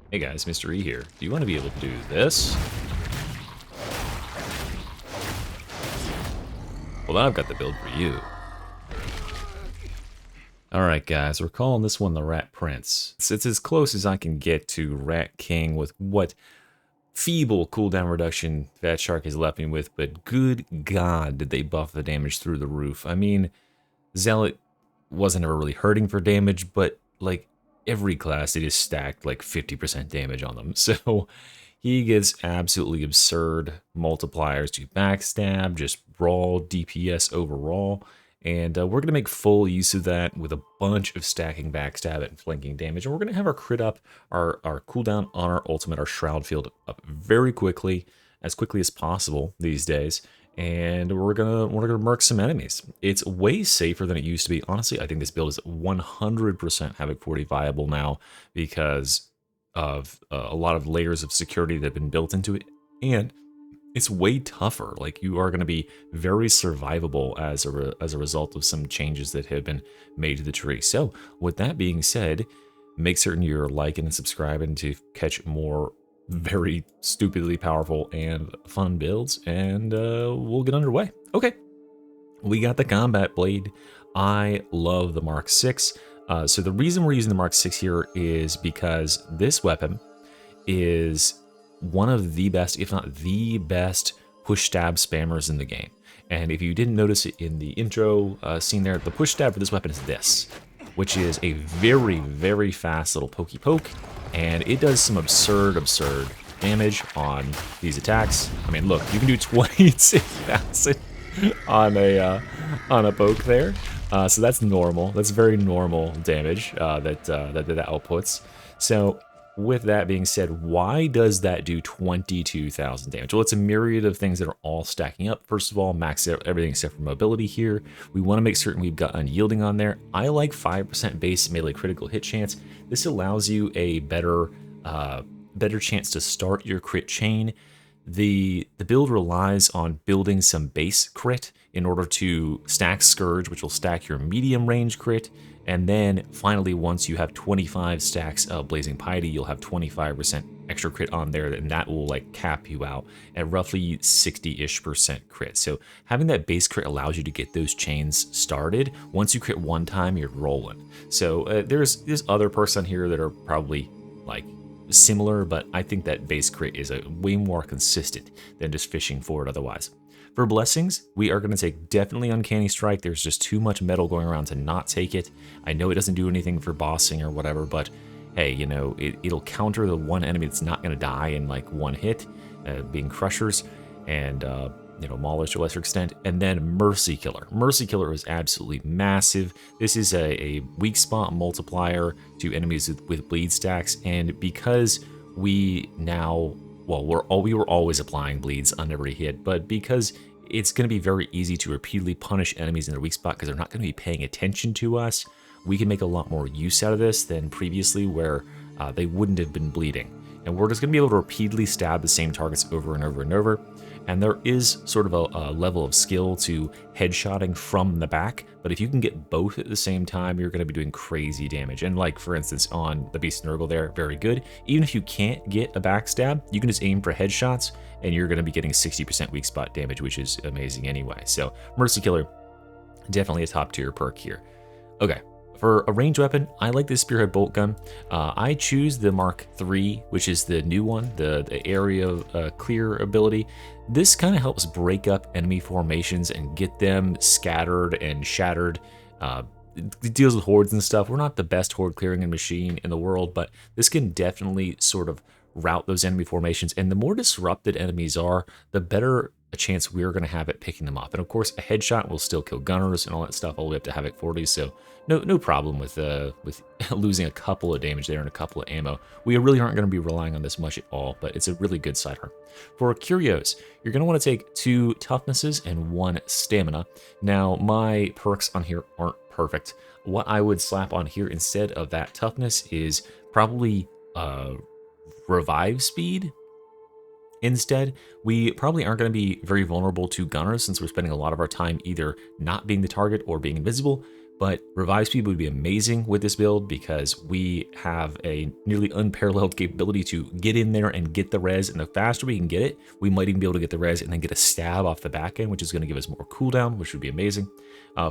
Hey guys, Mr. E here. Do you want to be able to do this? Well, then I've got the build for you. Alright guys, we're calling this one the Rat Prince. It's as close as I can get to Rat King with what feeble cooldown reduction Fat Shark has left me with, but good god did they buff the damage through the roof. I mean, Zealot wasn't ever really hurting for damage, but like every class they just stacked like 50% damage on them. So he gets absolutely absurd multipliers to backstab, just raw DPS overall. And we're going to make full use of that with a bunch of stacking backstab and flanking damage. And we're going to have our crit up, our cooldown on our ultimate, our Shroudfield up very quickly, as quickly as possible these days. And we're gonna murk some enemies. It's way safer than it used to be. Honestly, I think this build is 100% Havoc 40 viable now because of a lot of layers of security that have been built into it. And it's way tougher. Like, you are going to be very survivable as a result of some changes that have been made to the tree. So, with that being said, make certain you're liking and subscribing to catch more very stupidly powerful and fun builds, and we'll get underway. Okay, we got the combat blade. I love the Mark 6. So the reason we're using the Mark 6 here is because this weapon is one of the best, if not the best, push stab spammers in the game. And if you didn't notice it in the intro scene there, the push stab for this weapon is this, which is a very, very fast little pokey poke, and it does some absurd damage on these attacks. I mean, look, you can do 26,000 on a poke there. So that's normal. That's very normal damage that outputs. So with that being said, why does that do 22,000 damage? Well, it's a myriad of things that are all stacking up. First of all, max out everything except for mobility here. We want to make certain we've got unyielding on there. I like 5% base melee critical hit chance. This allows you a better chance to start your crit chain. The build relies on building some base crit in order to stack Scourge, which will stack your medium range crit. And then finally, once you have 25 stacks of Blazing Piety, you'll have 25% extra crit on there, and that will like cap you out at roughly 60-ish% crit. So having that base crit allows you to get those chains started. Once you crit one time, you're rolling. So there's other perks on here that are probably like similar, but I think that base crit is a way more consistent than just fishing for it otherwise. For blessings, we are going to take definitely Uncanny Strike. There's just too much metal going around to not take it. I know it doesn't do anything for bossing or whatever, but hey, you know, it'll counter the one enemy that's not going to die in like one hit, being Crushers, and you know, Maulers to a lesser extent. And then Mercy Killer. Mercy Killer is absolutely massive. This is a weak spot multiplier to enemies with bleed stacks, and because we now, well, we were always applying bleeds on every hit, but because it's going to be very easy to repeatedly punish enemies in their weak spot because they're not going to be paying attention to us, we can make a lot more use out of this than previously where they wouldn't have been bleeding. And we're just going to be able to repeatedly stab the same targets over and over and over. And there is sort of a level of skill to headshotting from the back, but if you can get both at the same time, you're going to be doing crazy damage. And like, for instance, on the Beast Nurgle there, very good. Even if you can't get a backstab, you can just aim for headshots, and you're going to be getting 60% weak spot damage, which is amazing anyway. So Mercy Killer, definitely a top tier perk here. Okay. For a ranged weapon, I like this Spearhead Bolt Gun. I choose the Mark III, which is the new one, the area clear ability. This kind of helps break up enemy formations and get them scattered and shattered. It deals with hordes and stuff. We're not the best horde clearing machine in the world, but this can definitely sort of route those enemy formations. And the more disrupted enemies are, the better a chance we're going to have at picking them off. And of course, a headshot will still kill gunners and all that stuff all the way up to Havoc 40, so no problem with losing a couple of damage there and a couple of ammo. We really aren't going to be relying on this much at all, but it's a really good sidearm. For Curios, you're going to want to take 2 toughnesses and 1 stamina. Now, my perks on here aren't perfect. What I would slap on here instead of that toughness is probably revive speed. Instead, we probably aren't going to be very vulnerable to gunners since we're spending a lot of our time either not being the target or being invisible. But revive speed would be amazing with this build because we have a nearly unparalleled capability to get in there and get the res, and the faster we can get it, we might even be able to get the res and then get a stab off the back end, which is going to give us more cooldown, which would be amazing.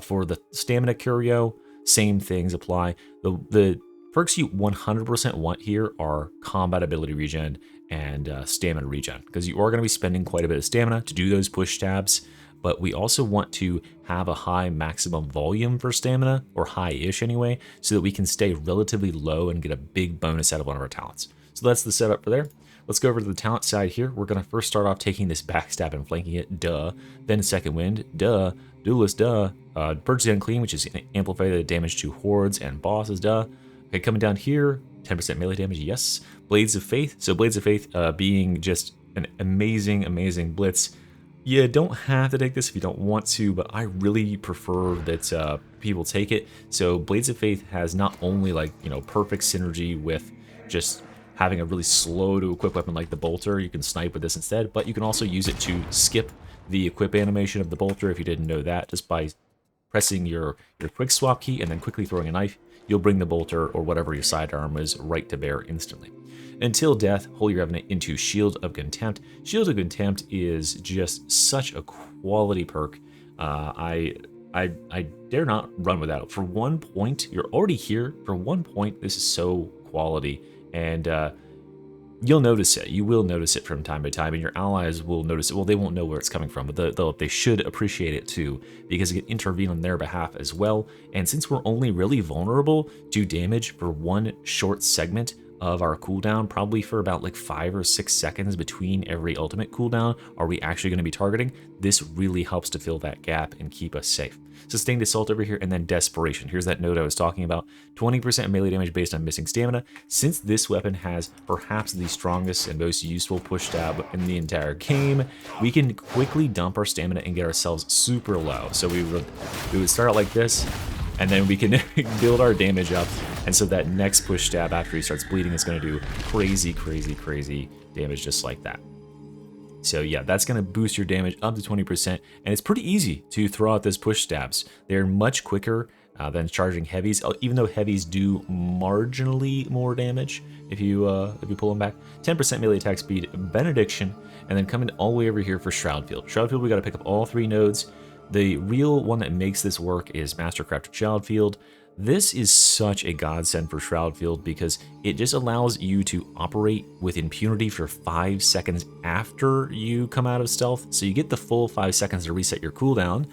For the stamina curio, same things apply. The perks you 100% want here are combat ability regen and stamina regen, because you are going to be spending quite a bit of stamina to do those push tabs, but we also want to have a high maximum volume for stamina, or high-ish anyway, so that we can stay relatively low and get a big bonus out of one of our talents. So that's the setup for there. Let's go over to the talent side here. We're going to first start off taking this backstab and flanking it, duh. Then second wind, duh. Duelist, duh. Purge the Unclean, which is amplify the damage to hordes and bosses, duh. Okay, coming down here, 10% melee damage, yes. Blades of Faith. So Blades of Faith being just an amazing, amazing blitz. You don't have to take this if you don't want to, but I really prefer that people take it. So Blades of Faith has not only, like, you know, perfect synergy with just having a really slow to equip weapon like the bolter. You can snipe with this instead, but you can also use it to skip the equip animation of the bolter if you didn't know that, just by pressing your quick swap key and then quickly throwing a knife. You'll bring the bolter or whatever your sidearm is right to bear instantly. Until death, Holy Revenant into Shield of Contempt. Shield of Contempt is just such a quality perk. I dare not run without it. For 1 point, you're already here. For 1 point, this is so quality, and you'll notice it. You will notice it from time to time, and your allies will notice it. Well, they won't know where it's coming from, but they should appreciate it too, because it can intervene on their behalf as well. And since we're only really vulnerable to damage for one short segment of our cooldown, probably for about like 5 or 6 seconds between every ultimate cooldown are we actually going to be targeting, this really helps to fill that gap and keep us safe. Sustained Assault over here, and then Desperation. Here's that node I was talking about. 20% melee damage based on missing stamina. Since this weapon has perhaps the strongest and most useful push stab in the entire game, we can quickly dump our stamina and get ourselves super low. So we would start out like this, and then we can build our damage up, and so that next push stab after he starts bleeding is going to do crazy, crazy, crazy damage just like that. So yeah, that's going to boost your damage up to 20%, and it's pretty easy to throw out those push stabs. They're much quicker than charging heavies, even though heavies do marginally more damage if you pull them back. 10% melee attack speed, Benediction, and then coming all the way over here for Shroudfield. Shroudfield, we got to pick up all 3 nodes. The real one that makes this work is Mastercraft Shroudfield. This is such a godsend for Shroudfield because it just allows you to operate with impunity for 5 seconds after you come out of stealth. So you get the full 5 seconds to reset your cooldown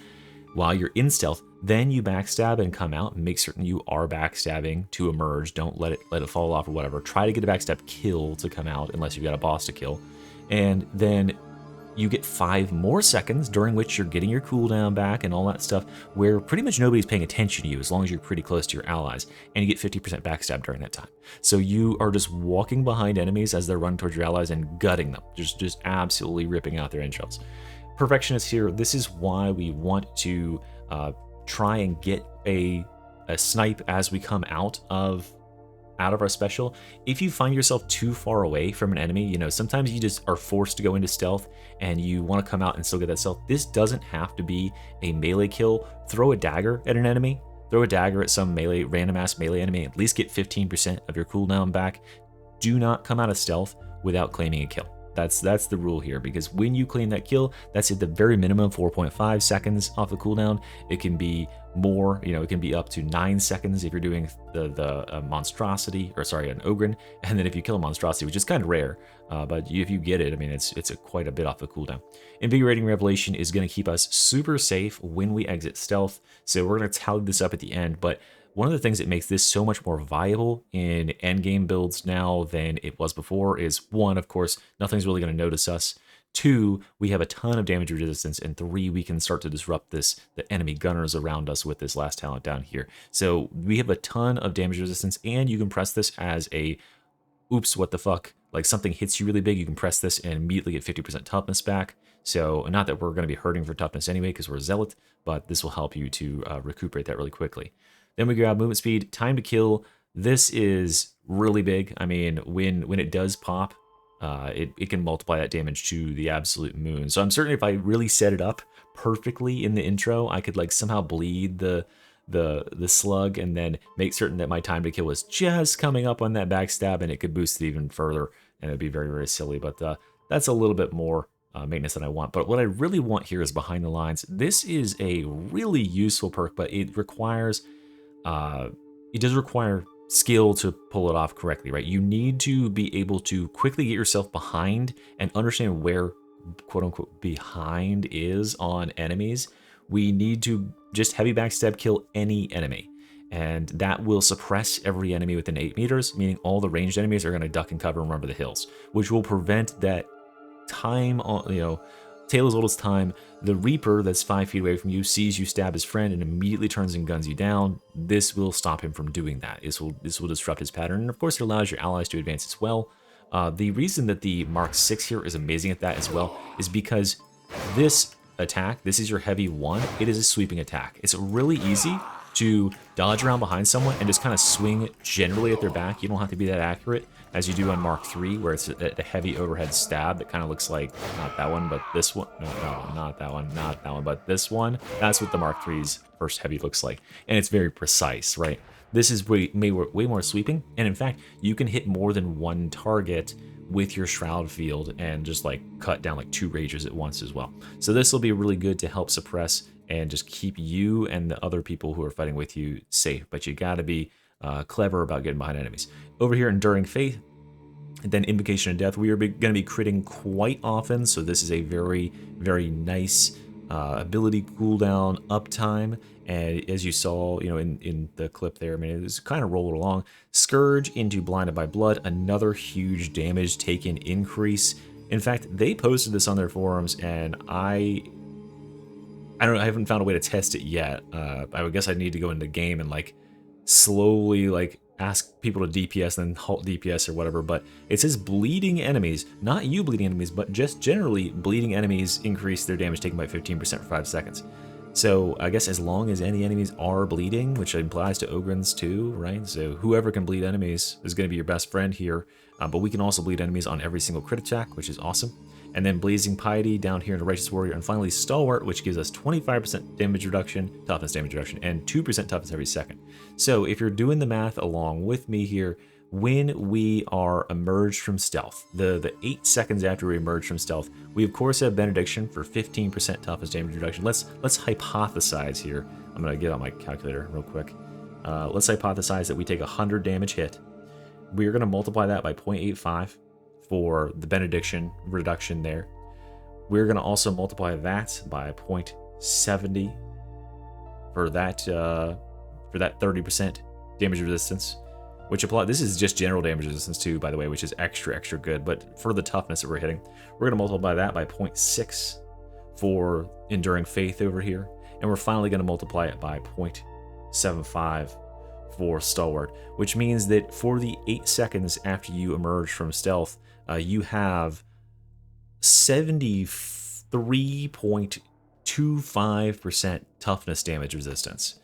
while you're in stealth. Then you backstab and come out and make certain you are backstabbing to emerge. Don't let it fall off or whatever. Try to get a backstab kill to come out unless you've got a boss to kill. And then you get 5 more seconds during which you're getting your cooldown back and all that stuff, where pretty much nobody's paying attention to you as long as you're pretty close to your allies, and you get 50% backstab during that time. So you are just walking behind enemies as they're running towards your allies and gutting them, just absolutely ripping out their entrails. Perfectionist here, this is why we want to try and get a snipe as we come out of our special. If you find yourself too far away from an enemy, you know, sometimes you just are forced to go into stealth and you want to come out and still get that stealth. This doesn't have to be a melee kill. Throw a dagger at an enemy. Throw a dagger at some melee, random ass melee enemy. At least get 15% of your cooldown back. Do not come out of stealth without claiming a kill. That's the rule here, because when you claim that kill, that's at the very minimum 4.5 seconds off the cooldown. It can be more, you know, it can be up to 9 seconds if you're doing the monstrosity, or sorry, an Ogren, and then if you kill a monstrosity, which is kind of rare, but if you get it, I mean, it's quite a bit off the cooldown. Invigorating Revelation is going to keep us super safe when we exit stealth, so we're going to tally this up at the end, but one of the things that makes this so much more viable in endgame builds now than it was before is, 1, of course, nothing's really going to notice us. 2, we have a ton of damage resistance, and 3, we can start to disrupt the enemy gunners around us with this last talent down here. So we have a ton of damage resistance, and you can press this as a, oops, what the fuck, like something hits you really big, you can press this and immediately get 50% toughness back. So not that we're going to be hurting for toughness anyway because we're a zealot, but this will help you to recuperate that really quickly. Then we grab movement speed, time to kill. This is really big. I mean, when it does pop, it can multiply that damage to the absolute moon. So I'm certain if I really set it up perfectly in the intro, I could like somehow bleed the the slug, and then make certain that my time to kill is just coming up on that backstab, and it could boost it even further, and it'd be very, very silly. But that's a little bit more maintenance than I want. But what I really want here is behind the lines. This is a really useful perk, but it requires it does require skill to pull it off correctly, right? You need to be able to quickly get yourself behind and understand where quote unquote behind is on enemies. We need to just heavy backstab kill any enemy, and that will suppress every enemy within 8 meters, meaning all the ranged enemies are going to duck and cover and run for the hills, which will prevent that time on, tale as old as time. The Reaper that's 5 feet away from you sees you stab his friend and immediately turns and guns you down. This will stop him from doing that. This will disrupt his pattern, and of course it allows your allies to advance as well. The reason that the Mark 6 here is amazing at that as well is because this attack, this is your heavy one, it is a sweeping attack. It's really easy to dodge around behind someone and just kind of swing generally at their back. You don't have to be that accurate as you do on Mark 3, where it's a heavy overhead stab that kind of looks like, not that one, but this one. No, not that one, not that one, but this one. That's what the Mark 3's first heavy looks like. And it's very precise, right? This is way more sweeping. And in fact, you can hit more than one target with your Shroudfield and just like cut down like 2 Ragers at once as well. So this will be really good to help suppress and just keep you and the other people who are fighting with you safe. But you gotta be clever about getting behind enemies. Over here, Enduring Faith, and then Invocation of Death, we are going to be critting quite often, so this is a very, very nice ability cooldown uptime. And as you saw, in the clip there, I mean, it was kind of rolled along. Scourge into Blinded by Blood, another huge damage taken increase. In fact, they posted this on their forums, and I haven't found a way to test it yet. I would guess I need to go into the game and like slowly like ask people to DPS and then halt DPS or whatever, but it says bleeding enemies, not you bleeding enemies, but just generally bleeding enemies increase their damage taken by 15% for 5 seconds. So I guess as long as any enemies are bleeding, which implies to Ogryns too, right? So whoever can bleed enemies is going to be your best friend here, but we can also bleed enemies on every single crit attack, which is awesome. And then Blazing Piety down here in the Righteous Warrior, and finally Stalwart, which gives us 25% damage reduction, toughness damage reduction, and 2% toughness every second. So if you're doing the math along with me here, when we are emerged from stealth, the 8 seconds after we emerge from stealth, we of course have Benediction for 15% toughness damage reduction. Let's hypothesize here. I'm gonna get out my calculator real quick. Let's hypothesize that we take a 100 damage hit. We're gonna multiply that by 0.85 for the Benediction reduction there. We're gonna also multiply that by 0.70 for that 30% damage resistance. Which apply, this is just general damage resistance too, by the way, which is extra good. But for the toughness that we're hitting, we're gonna multiply that by 0.6 for Enduring Faith over here, and we're finally gonna multiply it by 0.75 for Stalwart, which means that for the 8 seconds after you emerge from stealth, you have 73.25% toughness damage resistance.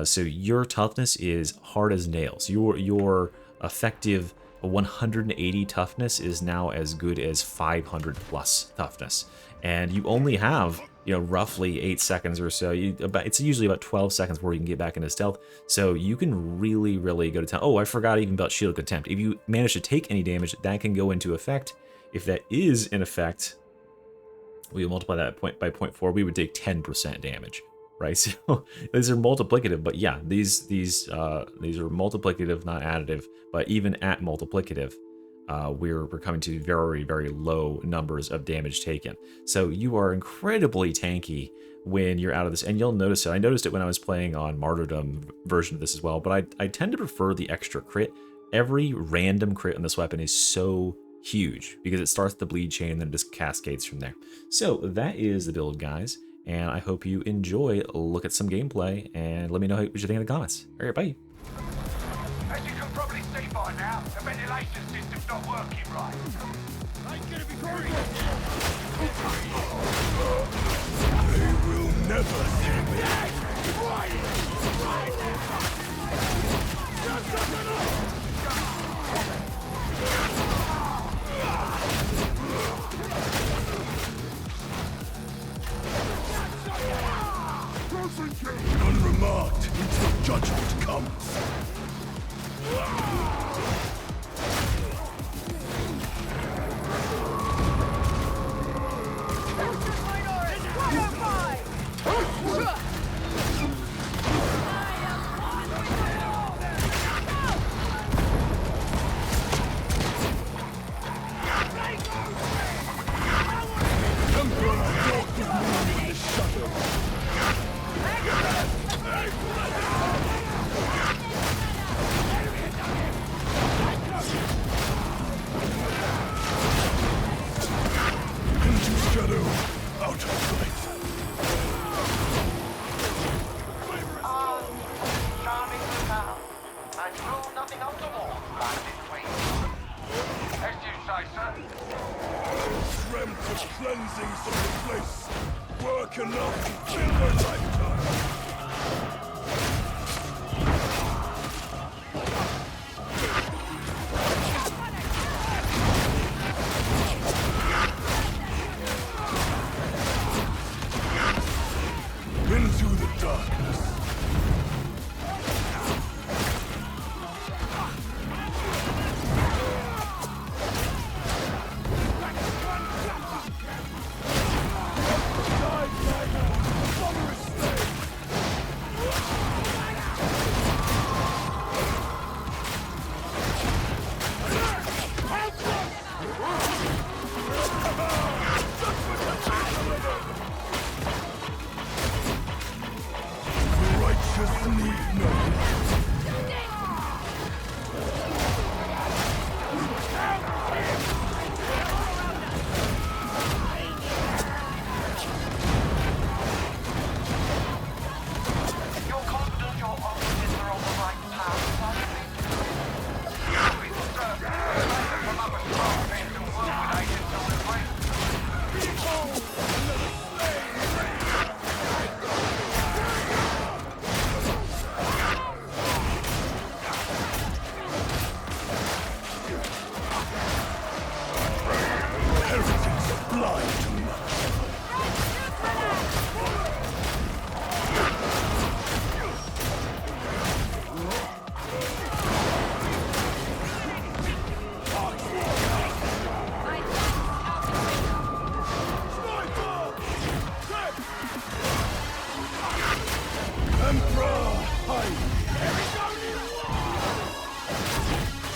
So your toughness is hard as nails. Your effective 180 toughness is now as good as 500 plus toughness, and you only have roughly 8 seconds or so. It's usually about 12 seconds before you can get back into stealth. So you can really go to town. Oh, I forgot even about Shield Contempt. If you manage to take any damage, that can go into effect. If that is in effect, we multiply that by 0.4. We would take 10% damage. Right, so these are multiplicative, but yeah, these are multiplicative, not additive. But even at multiplicative, we're coming to very low numbers of damage taken. So you are incredibly tanky when you're out of this, and you'll notice it. I noticed it when I was playing on Martyrdom version of this as well. But I tend to prefer the extra crit. Every random crit on this weapon is so huge because it starts the bleed chain and then just cascades from there. So that is the build, guys. And I hope you enjoy. Look at some gameplay and let me know what you think in the comments. All right, bye. As you can probably see by now, the ventilation system's not working right. I'm gonna be worried. They will never see me. Unremarked. sir. Dreamt of cleansing such a place. Work enough to fill a lifetime. Into the darkness. The righteous need no You're confident your officers are on the right path, from other Shroudfield who work with agents on the way. heretics are blind to much. Emperor, hide!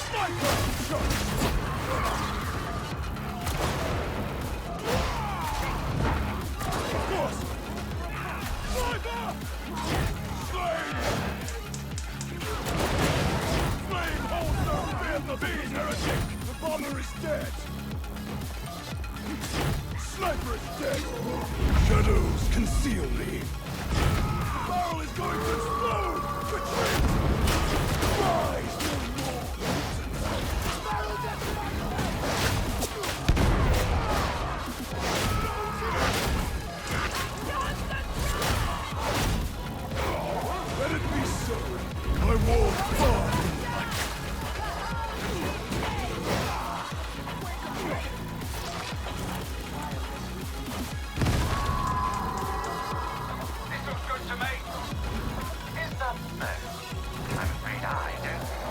Sniper, shot! Force! Sniper! Slain! Flame holster! Fear the beast, heretic! The bomber is dead! Sniper is dead! Shadows conceal me! The barrel is going to explode! Retreat! Rise no more! Barrel Let it be so! I walk far in light! This looks good to me. Is that no? I'm afraid I don't.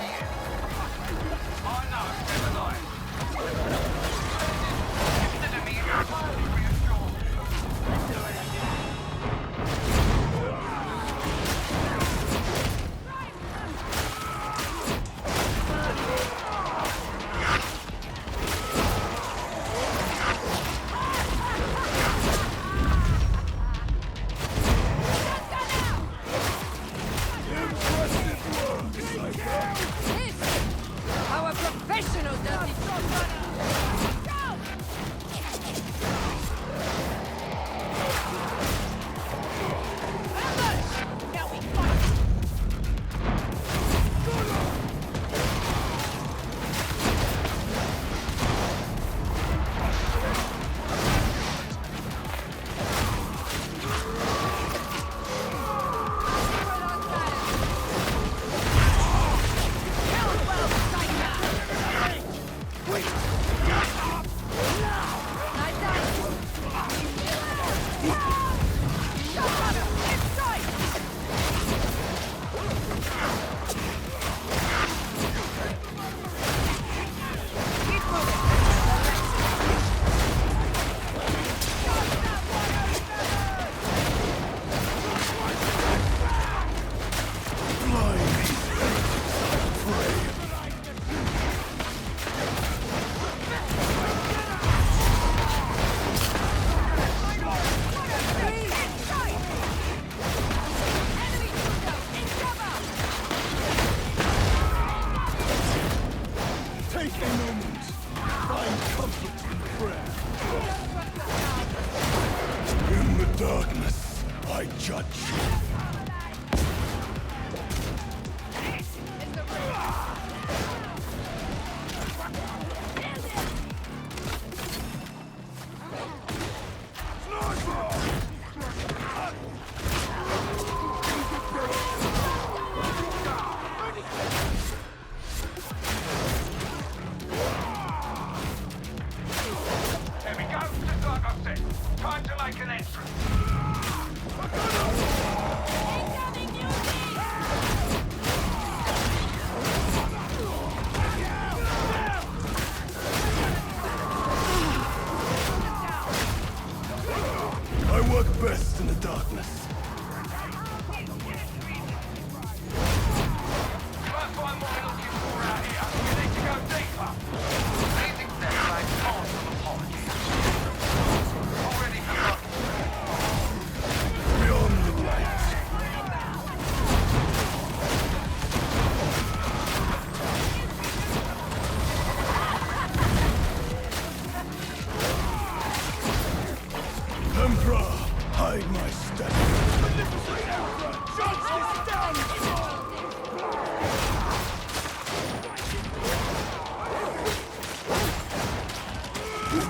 Watch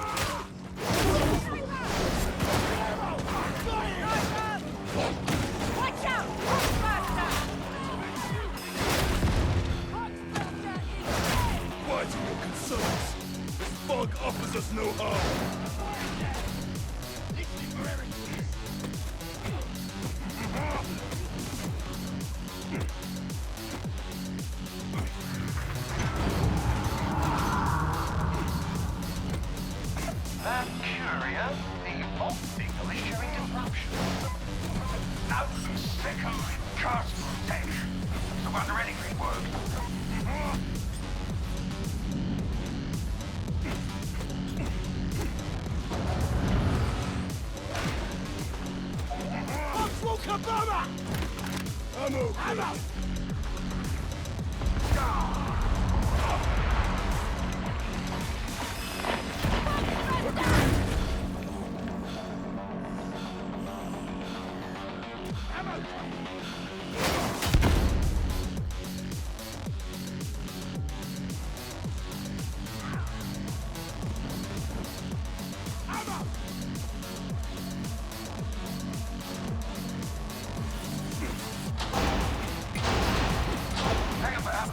out! Why do your concerns? This fog offers us no harm. That Curio, the fault signal is showing disruption. No second cast tech. So under anything works. Ammo! Hang about.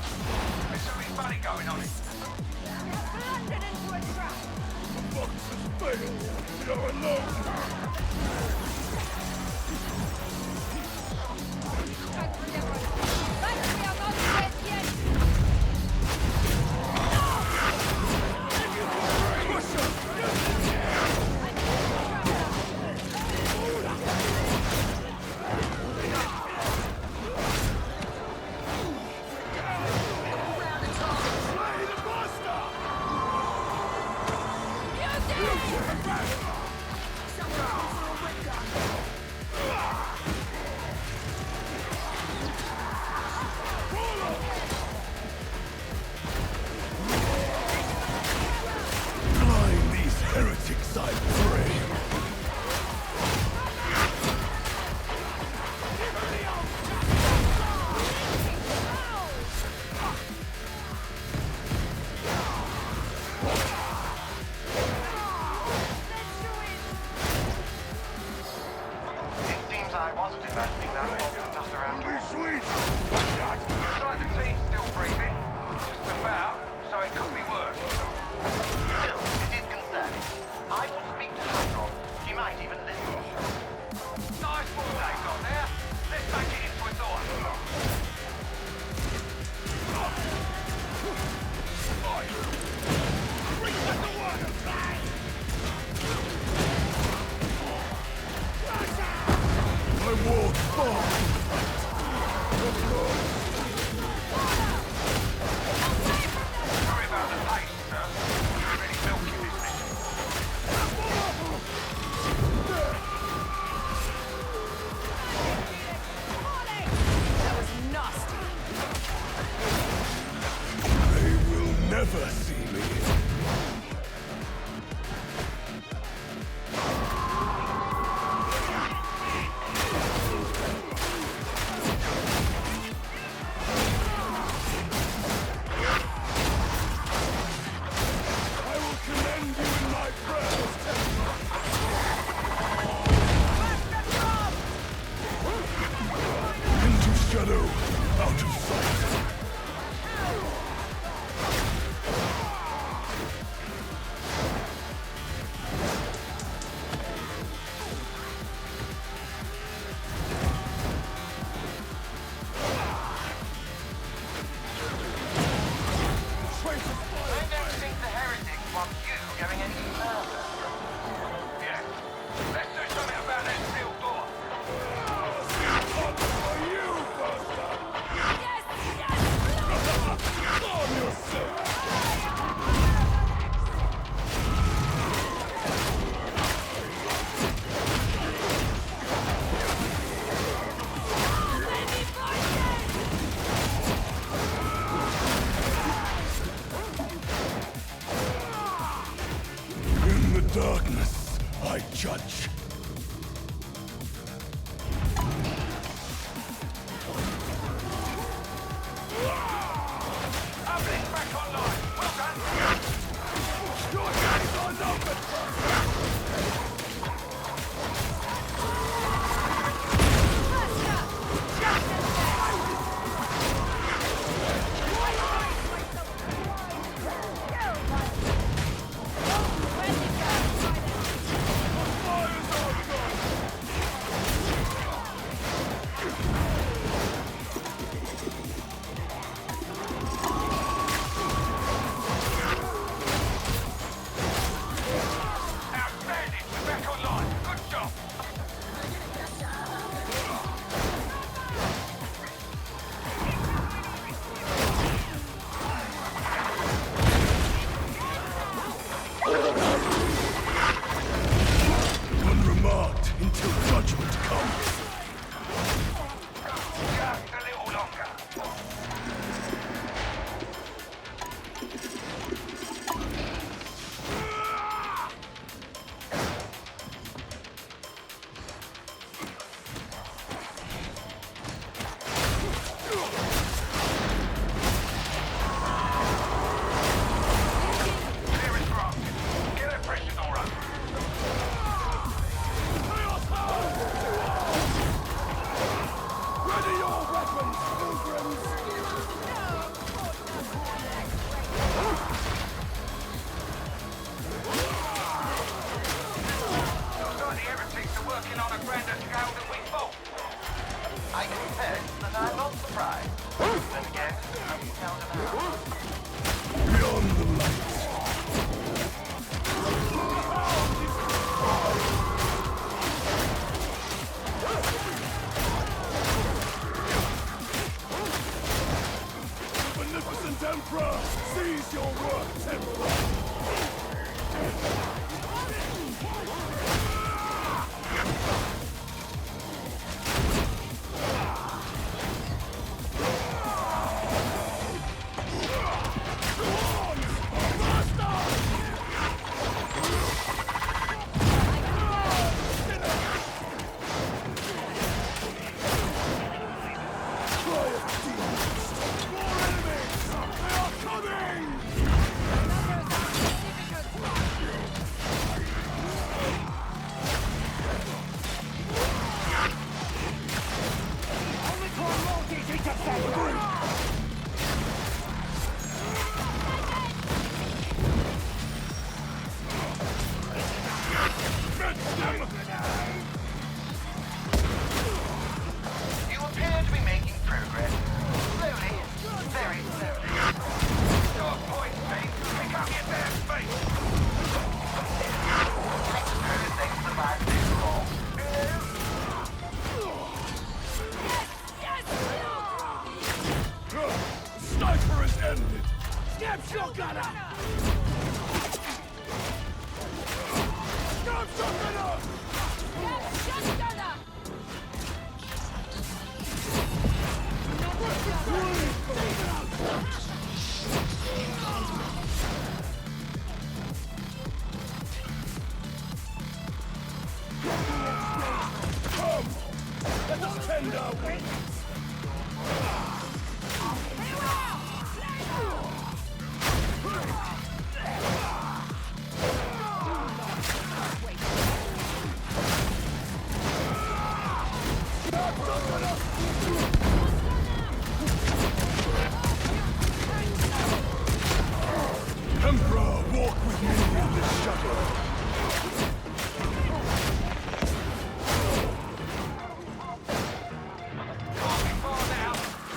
There's something funny going on here. Blundered into a trap. The box has failed! We are alone! But we are not dead yet. Blind these heretics, I pray! It seems I wasn't imagining that awful dust around here. Sweet! Looks like the team's still breathing. Just about, so it could be worse. Still, it is concerning. I will speak to Control. She might even listen. Nice ball they've got there. Let's make it into a door. I walk far! Sorry about the pace, sir. You're really milking this mission. That was nasty. They will never see me! I will commend you in my prayers, into shadow, out of sight. I don't think the heretics want you going any further. Yeah. Let's do something about that sealed door. Arm yourself! In the darkness, I judge. Uplift back online. Well done. Your days are numbered! Bend our wings! Emperor, walk with me in the shadow. Can't be far now.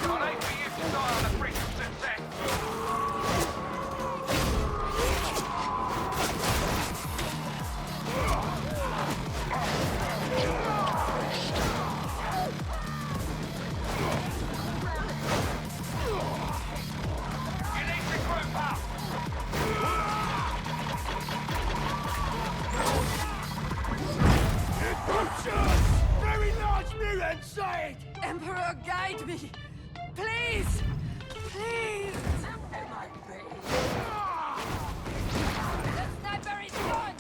I'd hate for you to die on the brink of success. You need to group up. Butchers! Very large mutant sight! Emperor, guide me! Please! Please! The sniper is gone!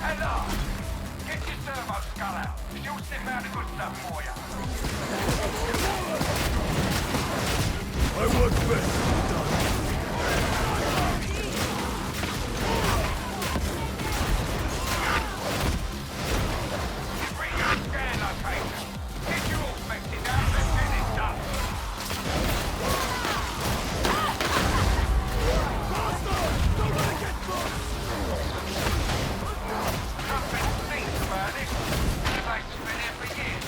Hello. Get your servo skull out. She'll sniff out the good stuff for you. I work best done. Bring your scan location. Get your all fixed down and get it done. Don't let it get close! Nothing stinks about it. The place has been here for years.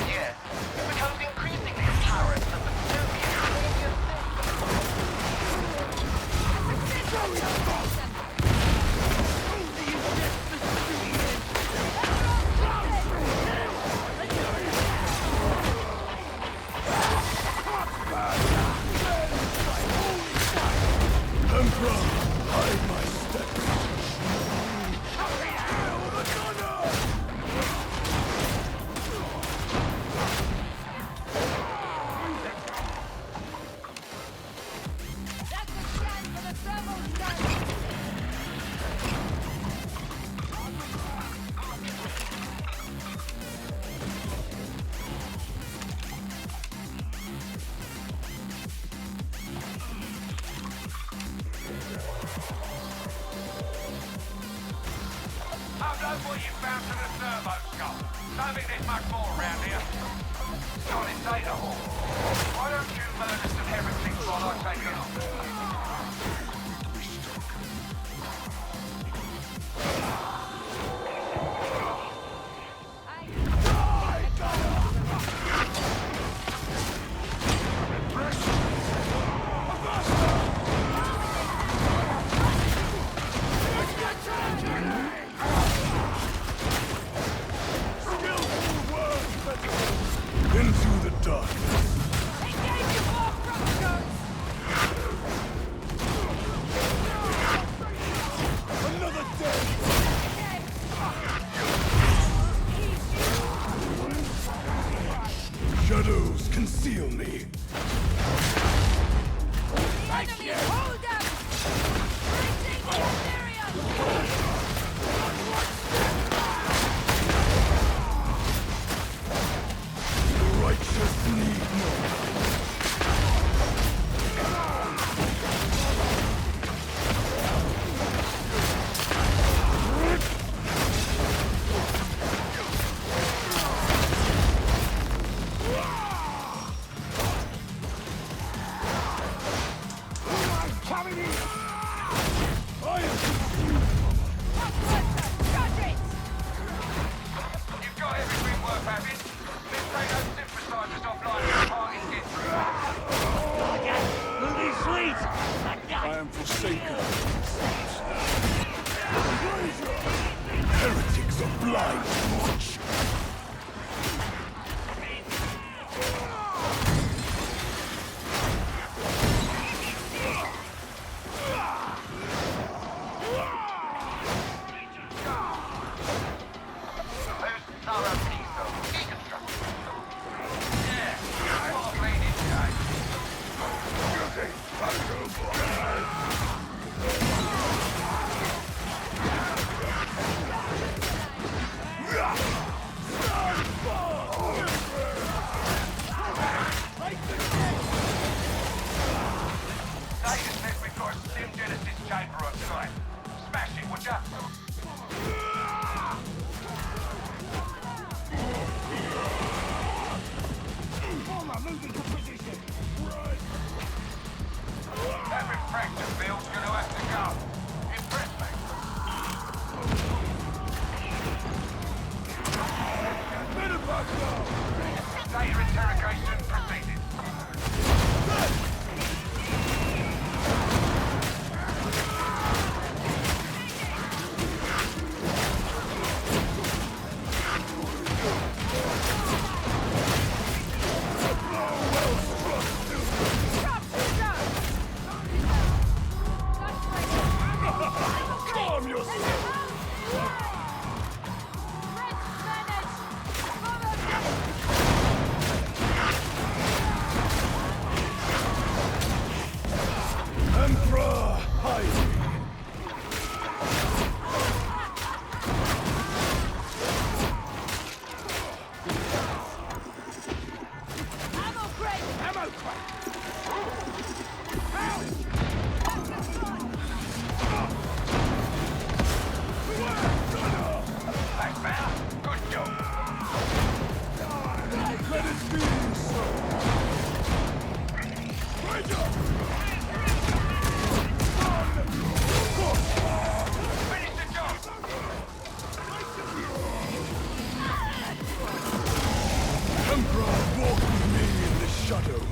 Yes, it becomes increasingly apparent that the Soviet Union Emperor, hide my steps. That's a scan for the servo gun! upload what you found to the servo skull. Don't think there's much more around here. Solid data hall. Why don't you murder some heretics while I take it off? Into the darkness. Another day. Shadows conceal me. Hold them! Breaching the Imperium! The righteous need no. Data interrogation proceeding. Calm yourself! Emperor hiding! Ammo crate! Ammo crate! Thanks, man. Good job. Let it be so! Right up! Finish the job. Emperor, walk with me in the shadow.